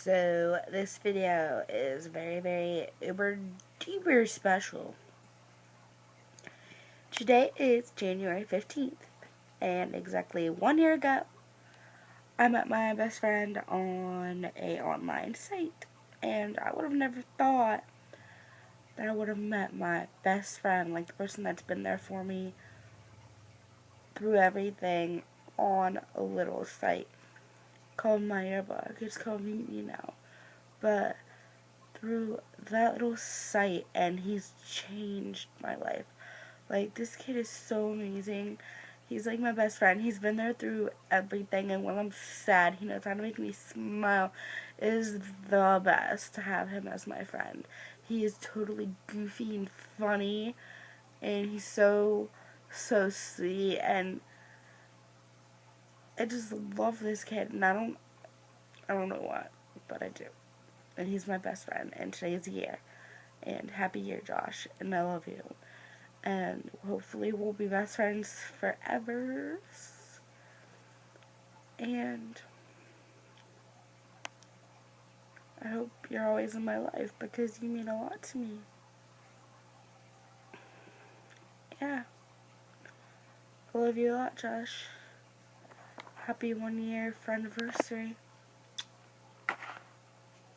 So this video is very uber duper special. Today is January 15th, and exactly 1 year ago, I met my best friend on a online site, and I would have never thought that I would have met my best friend, like the person that's been there for me through everything, on a little site called My Yearbook. It's called Meet Me Now. But through that little site, and he's changed my life. Like, this kid is so amazing. He's like my best friend. He's been there through everything, and when I'm sad, he knows how to make me smile. It is the best to have him as my friend. He is totally goofy and funny, and he's so sweet, and I just love this kid, and I don't know what, but I do. And he's my best friend, and today's the year. And happy year, Josh, and I love you. And hopefully we'll be best friends forever. And I hope you're always in my life because you mean a lot to me. Yeah. I love you a lot, Josh. Happy 1 year friendiversary.